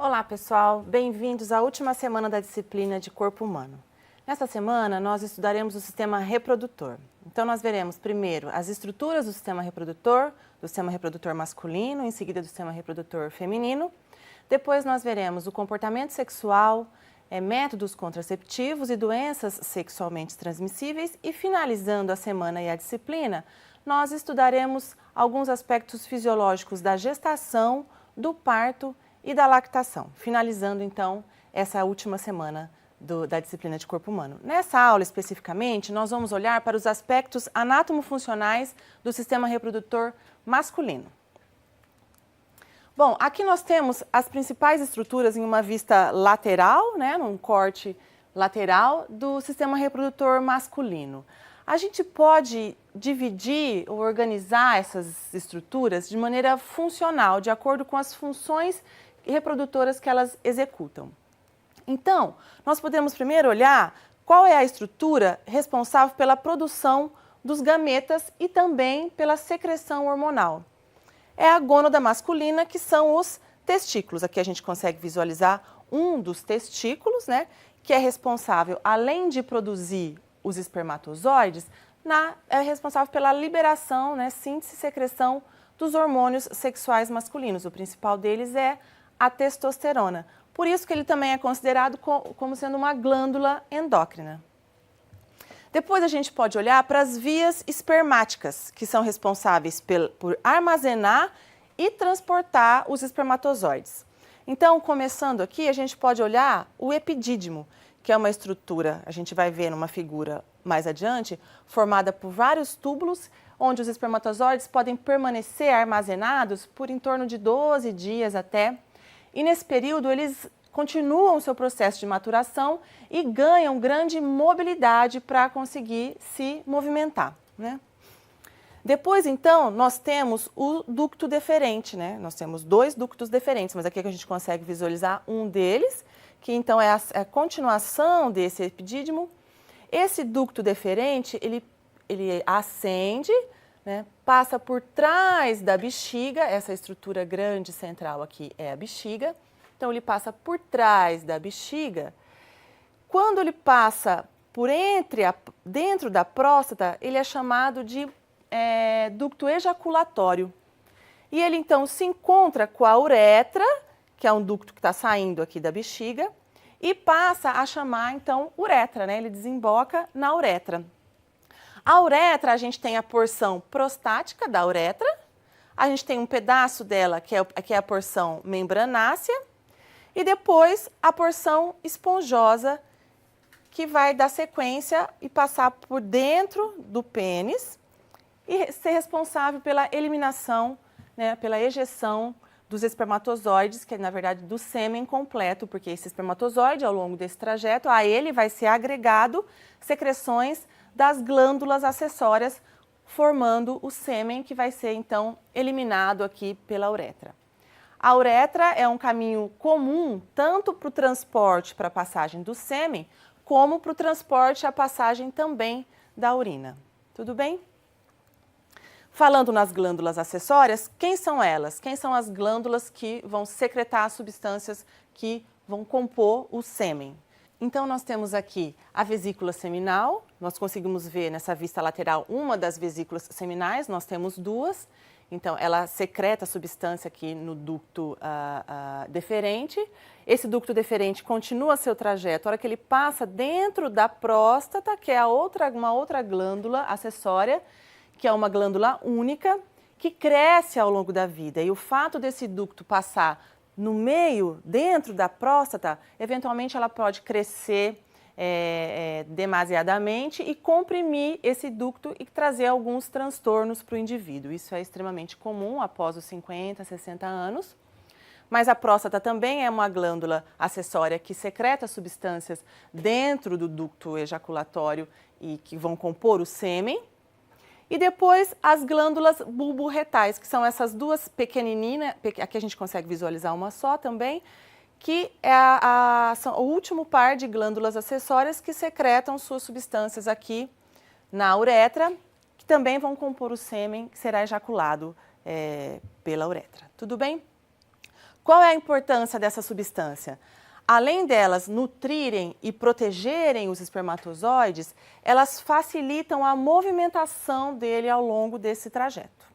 Olá pessoal, bem-vindos à última semana da disciplina de Corpo Humano. Nesta semana nós estudaremos o sistema reprodutor. Então nós veremos primeiro as estruturas do sistema reprodutor masculino, em seguida do sistema reprodutor feminino. Depois nós veremos o comportamento sexual, métodos contraceptivos e doenças sexualmente transmissíveis e finalizando a semana e a disciplina, nós estudaremos alguns aspectos fisiológicos da gestação, do parto e da lactação, finalizando então essa última semana da disciplina de Corpo Humano. Nessa aula especificamente, nós vamos olhar para os aspectos anatomofuncionais do sistema reprodutor masculino. Bom, aqui nós temos as principais estruturas em uma vista lateral, num corte lateral do sistema reprodutor masculino. A gente pode dividir ou organizar essas estruturas de maneira funcional, de acordo com as funções reprodutoras que elas executam. Então, nós podemos primeiro olhar qual é a estrutura responsável pela produção dos gametas e também pela secreção hormonal. É a gônada masculina, que são os testículos. Aqui a gente consegue visualizar um dos testículos, que é responsável, além de produzir os espermatozoides, é responsável pela liberação, síntese e secreção dos hormônios sexuais masculinos. O principal deles é a testosterona. Por isso que ele também é considerado como sendo uma glândula endócrina. Depois a gente pode olhar para as vias espermáticas, que são responsáveis por armazenar e transportar os espermatozoides. Então, começando aqui, a gente pode olhar o epidídimo, que é uma estrutura, a gente vai ver numa figura mais adiante, formada por vários túbulos, onde os espermatozoides podem permanecer armazenados por em torno de 12 dias até. E nesse período eles continuam o seu processo de maturação e ganham grande mobilidade para conseguir se movimentar. Depois, então, nós temos o ducto deferente. Nós temos dois ductos deferentes, mas aqui a gente consegue visualizar um deles, que então é a continuação desse epidídimo. Esse ducto deferente, ele ascende, passa por trás da bexiga, essa estrutura grande central aqui é a bexiga, então ele passa por trás da bexiga. Quando ele passa dentro da próstata, ele é chamado de ducto ejaculatório. E ele então se encontra com a uretra, que é um ducto que está saindo aqui da bexiga, e passa a chamar então uretra, ele desemboca na uretra. A uretra, a gente tem a porção prostática da uretra, a gente tem um pedaço dela que é a porção membranácea e depois a porção esponjosa que vai dar sequência e passar por dentro do pênis e ser responsável pela eliminação, pela ejeção dos espermatozoides, que é na verdade do sêmen completo, porque esse espermatozoide, ao longo desse trajeto, a ele vai ser agregado secreções das glândulas acessórias, formando o sêmen que vai ser, então, eliminado aqui pela uretra. A uretra é um caminho comum tanto para o transporte para a passagem do sêmen, como para o transporte e a passagem também da urina. Tudo bem? Falando nas glândulas acessórias, quem são elas? Quem são as glândulas que vão secretar as substâncias que vão compor o sêmen? Então, nós temos aqui a vesícula seminal, nós conseguimos ver nessa vista lateral uma das vesículas seminais, nós temos duas. Então, ela secreta a substância aqui no ducto deferente. Esse ducto deferente continua seu trajeto, a hora que ele passa dentro da próstata, que é uma outra glândula acessória, que é uma glândula única, que cresce ao longo da vida. E o fato desse ducto passar no meio, dentro da próstata, eventualmente ela pode crescer demasiadamente e comprimir esse ducto e trazer alguns transtornos para o indivíduo. Isso é extremamente comum após os 50, 60 anos. Mas a próstata também é uma glândula acessória que secreta substâncias dentro do ducto ejaculatório e que vão compor o sêmen. E depois as glândulas bulborretais, que são essas duas pequenininhas, aqui a gente consegue visualizar uma só também, que é são o último par de glândulas acessórias que secretam suas substâncias aqui na uretra, que também vão compor o sêmen que será ejaculado pela uretra. Tudo bem? Qual é a importância dessa substância? Além delas nutrirem e protegerem os espermatozoides, elas facilitam a movimentação dele ao longo desse trajeto.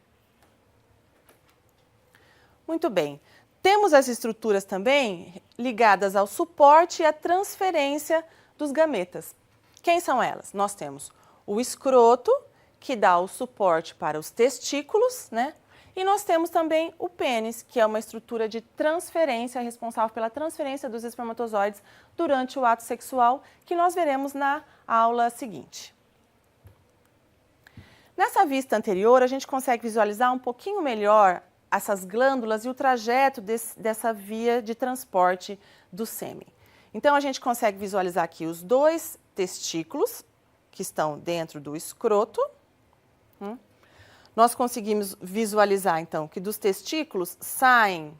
Muito bem. Temos as estruturas também ligadas ao suporte e à transferência dos gametas. Quem são elas? Nós temos o escroto, que dá o suporte para os testículos, né? E nós temos também o pênis, que é uma estrutura de transferência, responsável pela transferência dos espermatozoides durante o ato sexual, que nós veremos na aula seguinte. Nessa vista anterior, a gente consegue visualizar um pouquinho melhor essas glândulas e o trajeto dessa via de transporte do sêmen. Então, a gente consegue visualizar aqui os dois testículos, que estão dentro do escroto. Nós conseguimos visualizar, então, que dos testículos saem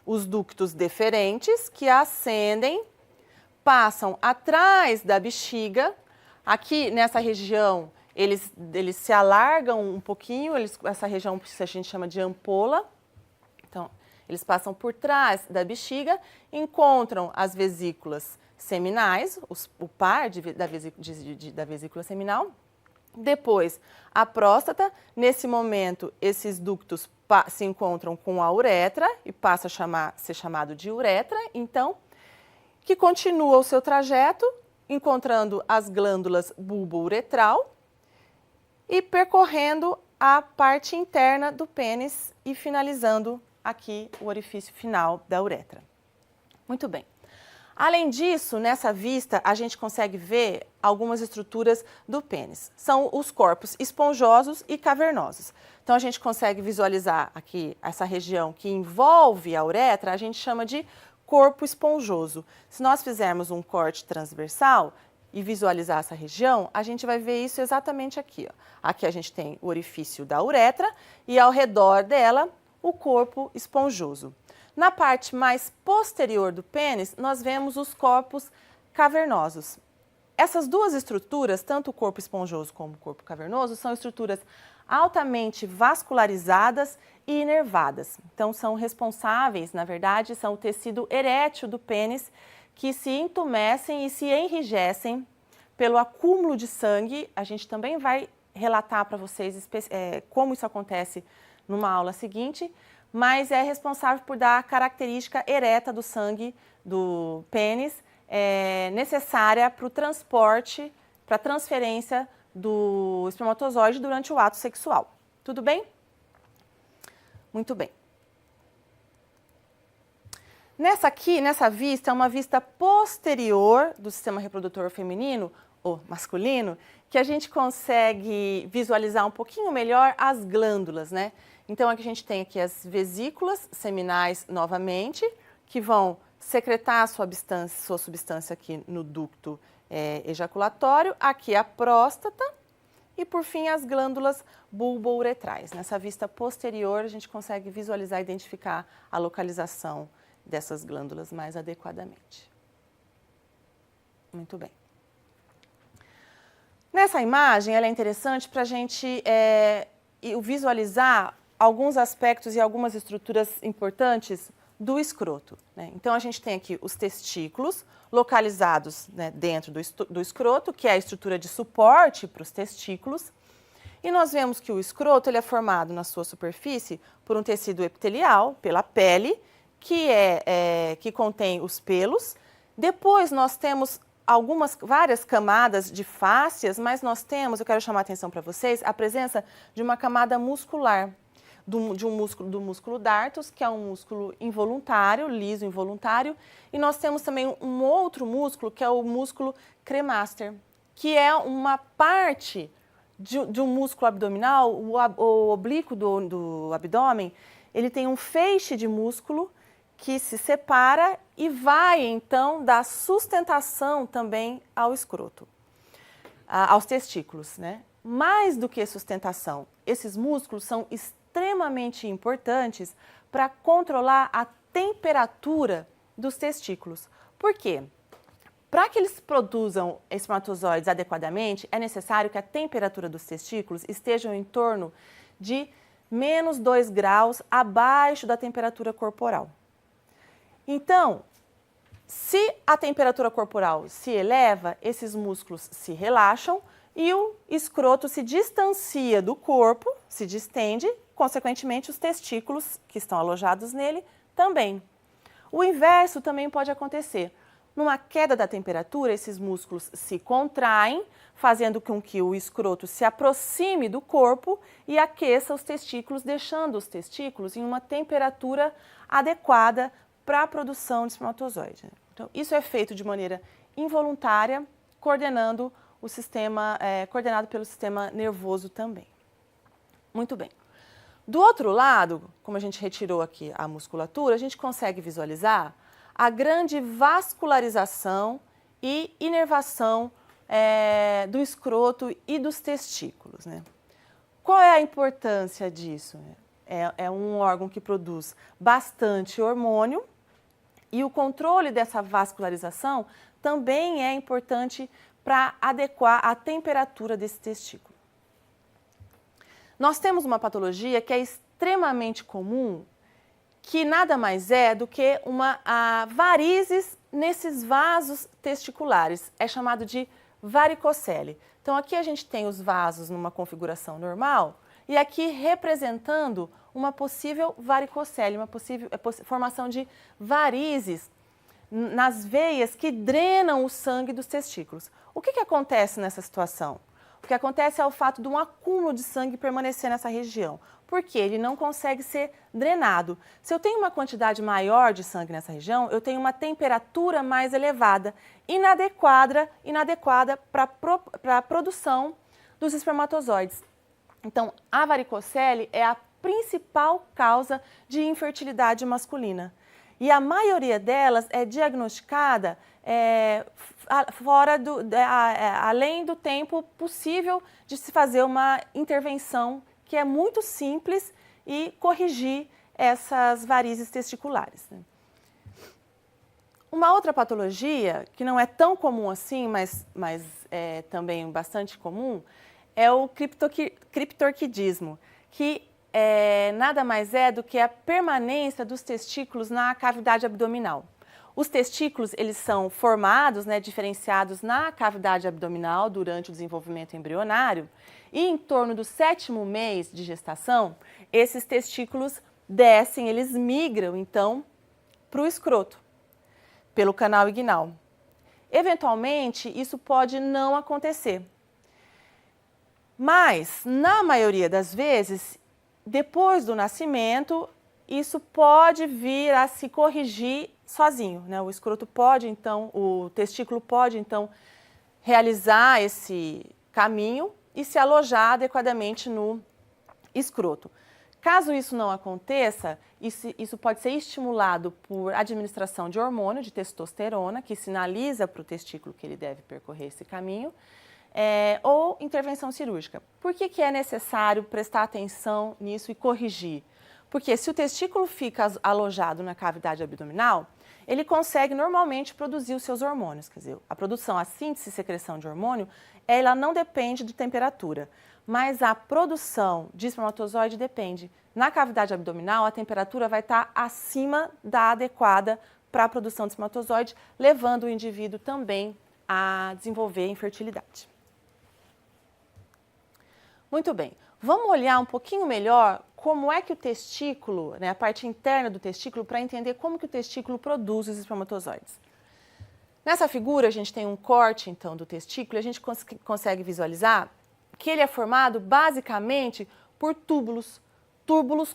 os ductos deferentes, que ascendem, passam atrás da bexiga. Aqui, nessa região, eles se alargam um pouquinho, essa região a gente chama de ampola. Então, eles passam por trás da bexiga, encontram as vesículas seminais, o par da vesícula seminal. Depois, a próstata. Nesse momento, esses ductos se encontram com a uretra e passa a ser chamado de uretra, então, que continua o seu trajeto, encontrando as glândulas bulbouretral e percorrendo a parte interna do pênis e finalizando aqui o orifício final da uretra. Muito bem. Além disso, nessa vista, a gente consegue ver algumas estruturas do pênis. São os corpos esponjosos e cavernosos. Então, a gente consegue visualizar aqui essa região que envolve a uretra, a gente chama de corpo esponjoso. Se nós fizermos um corte transversal e visualizar essa região, a gente vai ver isso exatamente aqui. Ó. Aqui a gente tem o orifício da uretra e ao redor dela o corpo esponjoso. Na parte mais posterior do pênis, nós vemos os corpos cavernosos. Essas duas estruturas, tanto o corpo esponjoso como o corpo cavernoso, são estruturas altamente vascularizadas e inervadas. Então, são responsáveis, na verdade, são o tecido erétil do pênis, que se entumecem e se enrijecem pelo acúmulo de sangue. A gente também vai relatar para vocês como isso acontece numa aula seguinte, mas é responsável por dar a característica ereta do sangue do pênis, necessária para o transporte, para a transferência do espermatozoide durante o ato sexual. Tudo bem? Muito bem. Nessa vista, é uma vista posterior do sistema reprodutor feminino ou masculino, que a gente consegue visualizar um pouquinho melhor as glândulas, né? Então, aqui a gente tem aqui as vesículas seminais novamente, que vão secretar a sua substância aqui no ducto ejaculatório, aqui a próstata e, por fim, as glândulas bulbouretrais. Nessa vista posterior, a gente consegue visualizar e identificar a localização dessas glândulas mais adequadamente. Muito bem. Nessa imagem, ela é interessante para a gente visualizar alguns aspectos e algumas estruturas importantes do escroto, né? Então, a gente tem aqui os testículos localizados, né, dentro do escroto, que é a estrutura de suporte para os testículos. E nós vemos que o escroto ele é formado na sua superfície por um tecido epitelial, pela pele, que contém os pelos. Depois, nós temos várias camadas de fáscias, mas nós temos, eu quero chamar a atenção para vocês, a presença de uma camada muscular, do músculo dartos, que é um músculo involuntário, liso involuntário, e nós temos também um outro músculo, que é o músculo cremaster, que é uma parte de um músculo abdominal, o oblíquo do abdômen, ele tem um feixe de músculo que se separa e vai, então, dar sustentação também ao escroto, aos testículos, né? Mais do que sustentação, esses músculos são extremamente importantes para controlar a temperatura dos testículos. Por quê? Para que eles produzam espermatozoides adequadamente, é necessário que a temperatura dos testículos esteja em torno de -2 graus abaixo da temperatura corporal. Então, se a temperatura corporal se eleva, esses músculos se relaxam e o escroto se distancia do corpo, se distende, consequentemente os testículos que estão alojados nele também. O inverso também pode acontecer. Numa queda da temperatura, esses músculos se contraem, fazendo com que o escroto se aproxime do corpo e aqueça os testículos, deixando os testículos em uma temperatura adequada para a produção de espermatozoide. Então, isso é feito de maneira involuntária, coordenado pelo sistema nervoso também. Muito bem. Do outro lado, como a gente retirou aqui a musculatura, a gente consegue visualizar a grande vascularização e inervação do escroto e dos testículos, né? Qual é a importância disso? É um órgão que produz bastante hormônio e o controle dessa vascularização também é importante para adequar a temperatura desse testículo. Nós temos uma patologia que é extremamente comum, que nada mais é do que varizes nesses vasos testiculares. É chamado de varicocele. Então, aqui a gente tem os vasos numa configuração normal e aqui representando uma possível varicocele, uma possível formação de varizes nas veias que drenam o sangue dos testículos. O que acontece nessa situação? O que acontece é o fato de um acúmulo de sangue permanecer nessa região, porque ele não consegue ser drenado. Se eu tenho uma quantidade maior de sangue nessa região, eu tenho uma temperatura mais elevada, inadequada para a produção dos espermatozoides. Então, a varicocele é a principal causa de infertilidade masculina. E a maioria delas é diagnosticada além do tempo possível de se fazer uma intervenção que é muito simples e corrigir essas varizes testiculares. Uma outra patologia, que não é tão comum assim, mas é também bastante comum, é o criptorquidismo, que nada mais é do que a permanência dos testículos na cavidade abdominal. Os testículos, eles são formados, diferenciados na cavidade abdominal durante o desenvolvimento embrionário e em torno do 7º mês de gestação, esses testículos descem, eles migram, então, para o escroto, pelo canal inguinal. Eventualmente, isso pode não acontecer. Mas, na maioria das vezes, depois do nascimento, isso pode vir a se corrigir sozinho, né? O testículo pode, então, realizar esse caminho e se alojar adequadamente no escroto. Caso isso não aconteça, isso pode ser estimulado por administração de hormônio, de testosterona, que sinaliza para o testículo que ele deve percorrer esse caminho, ou intervenção cirúrgica. Por que é necessário prestar atenção nisso e corrigir? Porque se o testículo fica alojado na cavidade abdominal, ele consegue normalmente produzir os seus hormônios. Quer dizer, a síntese e secreção de hormônio, ela não depende de temperatura, mas a produção de espermatozoide depende. Na cavidade abdominal, a temperatura vai estar acima da adequada para a produção de espermatozoide, levando o indivíduo também a desenvolver infertilidade. Muito bem, vamos olhar um pouquinho melhor como é que o testículo, a parte interna do testículo, para entender como que o testículo produz os espermatozoides. Nessa figura, a gente tem um corte, então, do testículo e a gente consegue visualizar que ele é formado basicamente por túbulos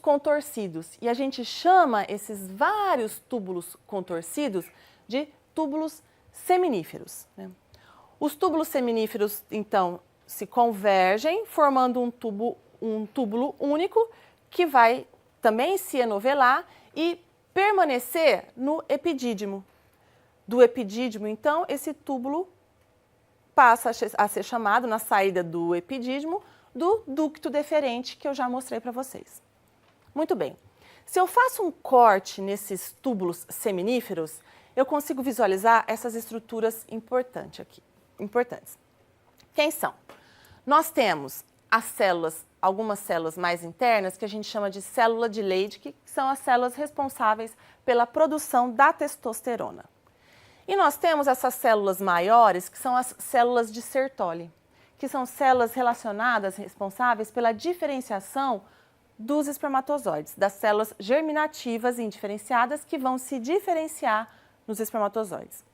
contorcidos. E a gente chama esses vários túbulos contorcidos de túbulos seminíferos, né? Os túbulos seminíferos, então, se convergem, formando um túbulo único que vai também se enovelar e permanecer no epidídimo. Do epidídimo, então, esse túbulo passa a ser chamado, na saída do epidídimo, do ducto deferente, que eu já mostrei para vocês. Muito bem. Se eu faço um corte nesses túbulos seminíferos, eu consigo visualizar essas estruturas importantes. Quem são? Nós temos as células, algumas células mais internas, que a gente chama de célula de Leydig, que são as células responsáveis pela produção da testosterona. E nós temos essas células maiores, que são as células de Sertoli, que são células relacionadas, responsáveis pela diferenciação dos espermatozoides, das células germinativas indiferenciadas que vão se diferenciar nos espermatozoides.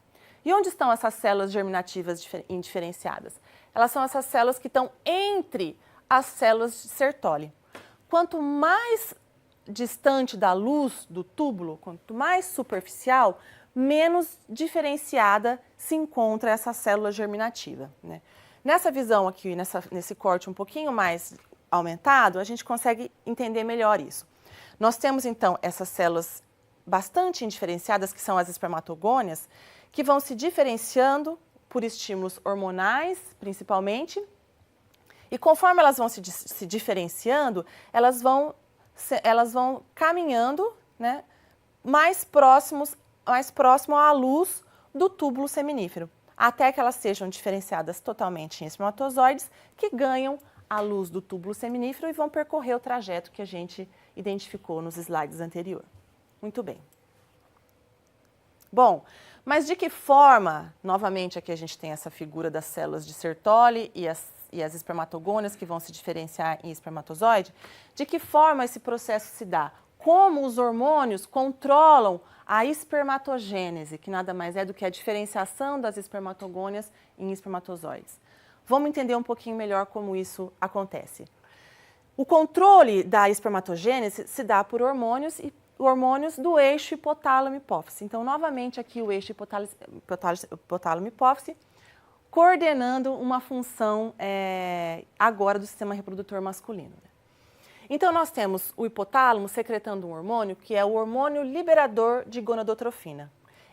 E onde estão essas células germinativas indiferenciadas? Elas são essas células que estão entre as células de Sertoli. Quanto mais distante da luz do túbulo, quanto mais superficial, menos diferenciada se encontra essa célula germinativa, né? Nessa visão aqui, nesse corte um pouquinho mais aumentado, a gente consegue entender melhor isso. Nós temos, então, essas células bastante indiferenciadas, que são as espermatogônias, que vão se diferenciando por estímulos hormonais, principalmente, e conforme elas vão se diferenciando, elas vão caminhando, né, mais próximo à luz do túbulo seminífero, até que elas sejam diferenciadas totalmente em espermatozoides, que ganham a luz do túbulo seminífero e vão percorrer o trajeto que a gente identificou nos slides anteriores. Muito bem. Bom, mas de que forma, novamente aqui a gente tem essa figura das células de Sertoli e as espermatogônias que vão se diferenciar em espermatozoide, de que forma esse processo se dá? Como os hormônios controlam a espermatogênese, que nada mais é do que a diferenciação das espermatogônias em espermatozoides. Vamos entender um pouquinho melhor como isso acontece. O controle da espermatogênese se dá por hormônios do eixo hipotálamo-hipófise. Então, novamente aqui o eixo hipotálamo-hipófise coordenando uma função agora do sistema reprodutor masculino. Então, nós temos o hipotálamo secretando um hormônio que é o hormônio liberador de gonadotrofina.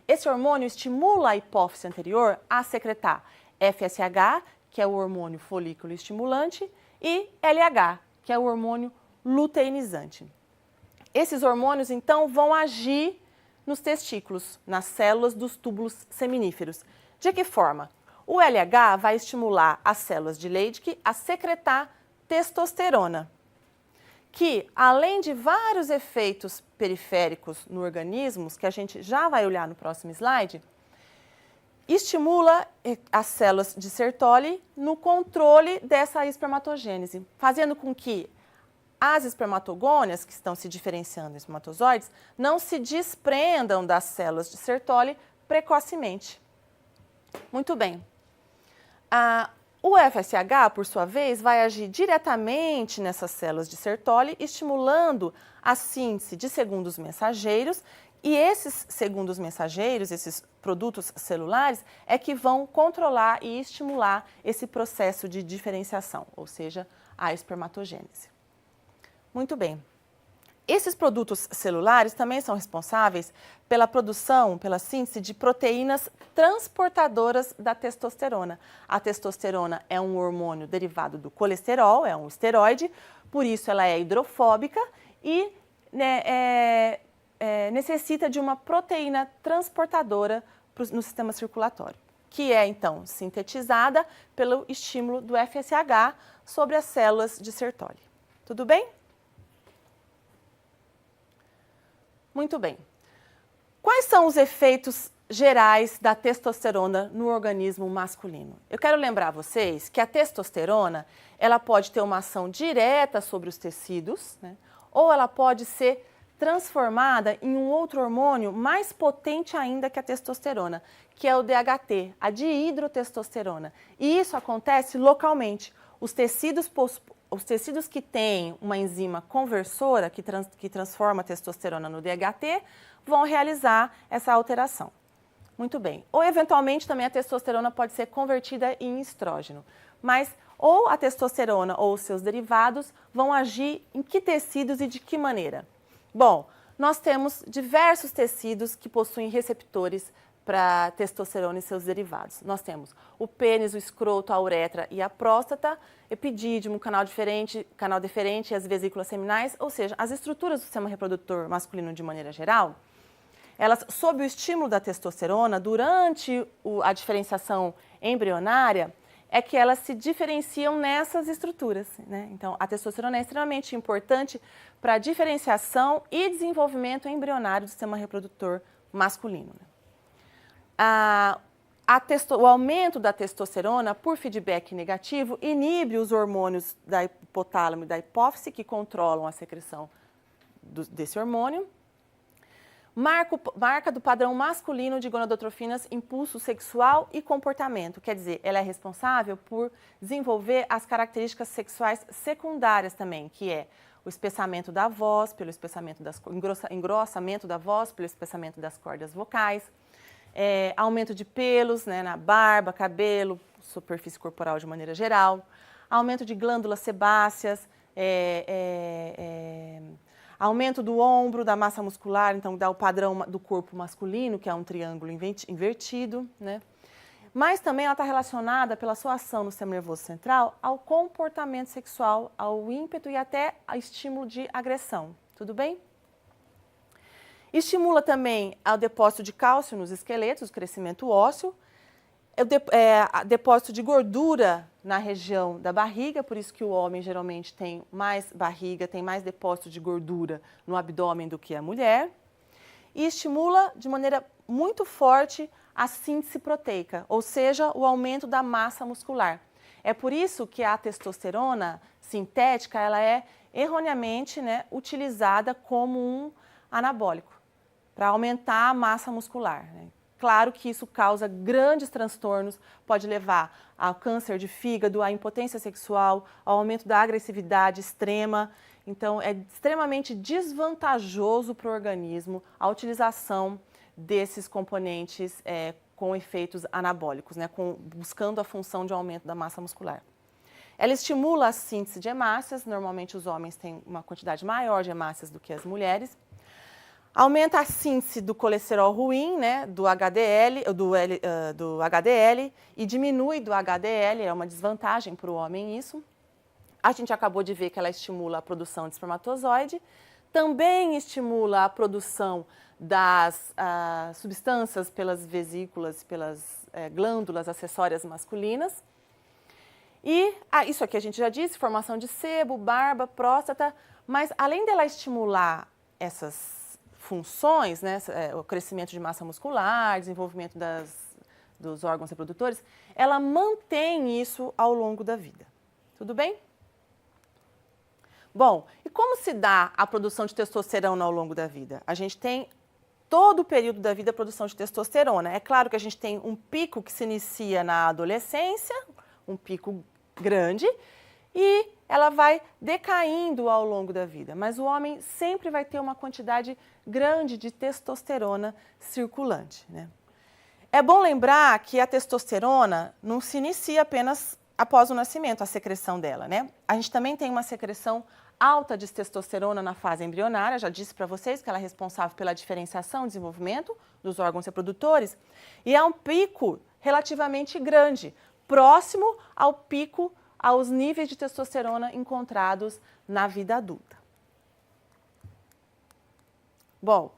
Esse hormônio estimula a hipófise anterior a secretar FSH, que é o hormônio folículo estimulante, e LH, que é o hormônio luteinizante. Esses hormônios, então, vão agir nos testículos, nas células dos túbulos seminíferos. De que forma? O LH vai estimular as células de Leydig a secretar testosterona, que, além de vários efeitos periféricos no organismo, que a gente já vai olhar no próximo slide, estimula as células de Sertoli no controle dessa espermatogênese, fazendo com que as espermatogônias, que estão se diferenciando em espermatozoides, não se desprendam das células de Sertoli precocemente. Muito bem. O FSH, por sua vez, vai agir diretamente nessas células de Sertoli, estimulando a síntese de segundos mensageiros, e esses segundos mensageiros, esses produtos celulares, é que vão controlar e estimular esse processo de diferenciação, ou seja, a espermatogênese. Muito bem. Esses produtos celulares também são responsáveis pela produção, pela síntese de proteínas transportadoras da testosterona. A testosterona é um hormônio derivado do colesterol, é um esteroide, por isso ela é hidrofóbica e necessita de uma proteína transportadora no sistema circulatório, que é então sintetizada pelo estímulo do FSH sobre as células de Sertoli. Tudo bem? Muito bem. Quais são os efeitos gerais da testosterona no organismo masculino? Eu quero lembrar vocês que a testosterona, ela pode ter uma ação direta sobre os tecidos, né? Ou ela pode ser transformada em um outro hormônio mais potente ainda que a testosterona, que é o DHT, a dihidrotestosterona. E isso acontece localmente. Os tecidos que têm uma enzima conversora, que transforma a testosterona no DHT, vão realizar essa alteração. Muito bem. Ou, eventualmente, também a testosterona pode ser convertida em estrógeno. Mas ou a testosterona ou os seus derivados vão agir em que tecidos e de que maneira? Bom, nós temos diversos tecidos que possuem receptores para testosterona e seus derivados. Nós temos o pênis, o escroto, a uretra e a próstata, epidídimo, canal deferente e as vesículas seminais, ou seja, as estruturas do sistema reprodutor masculino de maneira geral, elas, sob o estímulo da testosterona, durante a diferenciação embrionária, é que elas se diferenciam nessas estruturas, né? Então, a testosterona é extremamente importante para a diferenciação e desenvolvimento embrionário do sistema reprodutor masculino, né? O aumento da testosterona por feedback negativo inibe os hormônios da hipotálamo e da hipófise, que controlam a secreção desse hormônio. Marca do padrão masculino de gonadotrofinas, impulso sexual e comportamento. Quer dizer, ela é responsável por desenvolver as características sexuais secundárias também, que é o espessamento da voz, pelo espessamento engrossamento da voz, pelo espessamento das cordas vocais, aumento de pelos, né, na barba, cabelo, superfície corporal de maneira geral, aumento de glândulas sebáceas, aumento do ombro, da massa muscular, então dá o padrão do corpo masculino, que é um triângulo invertido, né? Mas também ela está relacionada, pela sua ação no sistema nervoso central, ao comportamento sexual, ao ímpeto e até ao estímulo de agressão. Tudo bem? Estimula também o depósito de cálcio nos esqueletos, o crescimento ósseo, depósito de gordura na região da barriga, por isso que o homem geralmente tem mais barriga, tem mais depósito de gordura no abdômen do que a mulher. E estimula de maneira muito forte a síntese proteica, ou seja, o aumento da massa muscular. É por isso que a testosterona sintética ela é erroneamente, né, utilizada como um anabólico, para aumentar a massa muscular, né? Claro que isso causa grandes transtornos, pode levar ao câncer de fígado, à impotência sexual, ao aumento da agressividade extrema. Então, é extremamente desvantajoso para o organismo a utilização desses componentes com efeitos anabólicos, né, buscando a função de aumento da massa muscular. Ela estimula a síntese de hemácias, normalmente os homens têm uma quantidade maior de hemácias do que as mulheres. Aumenta a síntese do colesterol ruim, né, do HDL e diminui do HDL, é uma desvantagem para o homem isso. A gente acabou de ver que ela estimula a produção de espermatozoide, também estimula a produção das substâncias pelas vesículas, pelas glândulas acessórias masculinas. E isso aqui a gente já disse, formação de sebo, barba, próstata, mas além dela estimular essas funções, né, o crescimento de massa muscular, desenvolvimento dos órgãos reprodutores, ela mantém isso ao longo da vida. Tudo bem? Bom, e como se dá a produção de testosterona ao longo da vida? A gente tem todo o período da vida a produção de testosterona. É claro que a gente tem um pico que se inicia na adolescência, um pico grande, e ela vai decaindo ao longo da vida. Mas o homem sempre vai ter uma quantidade grande de testosterona circulante, né? É bom lembrar que a testosterona não se inicia apenas após o nascimento, a secreção dela, né? A gente também tem uma secreção alta de testosterona na fase embrionária, já disse para vocês que ela é responsável pela diferenciação e desenvolvimento dos órgãos reprodutores, e é um pico relativamente grande, próximo ao pico, aos níveis de testosterona encontrados na vida adulta. Bom,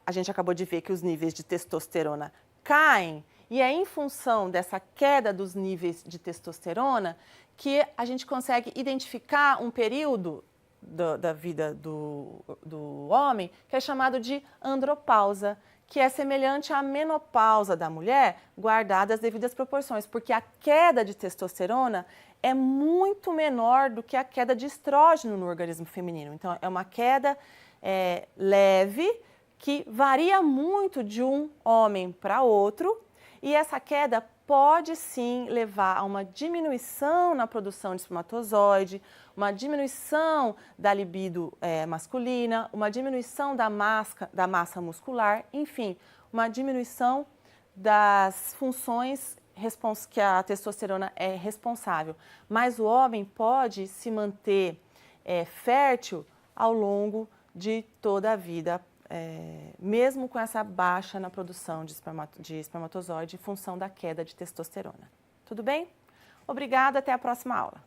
a gente acabou de ver que os níveis de testosterona caem, e é em função dessa queda dos níveis de testosterona que a gente consegue identificar um período da vida do homem que é chamado de andropausa, que é semelhante à menopausa da mulher, guardadas as devidas proporções, porque a queda de testosterona é muito menor do que a queda de estrógeno no organismo feminino. Então, é uma queda leve, que varia muito de um homem para outro, e essa queda pode sim levar a uma diminuição na produção de espermatozoide, uma diminuição da libido masculina, uma diminuição da massa muscular, enfim, uma diminuição das funções que a testosterona é responsável. Mas o homem pode se manter fértil ao longo de toda a vida, mesmo com essa baixa na produção de espermatozoide em função da queda de testosterona. Tudo bem? Obrigada, até a próxima aula.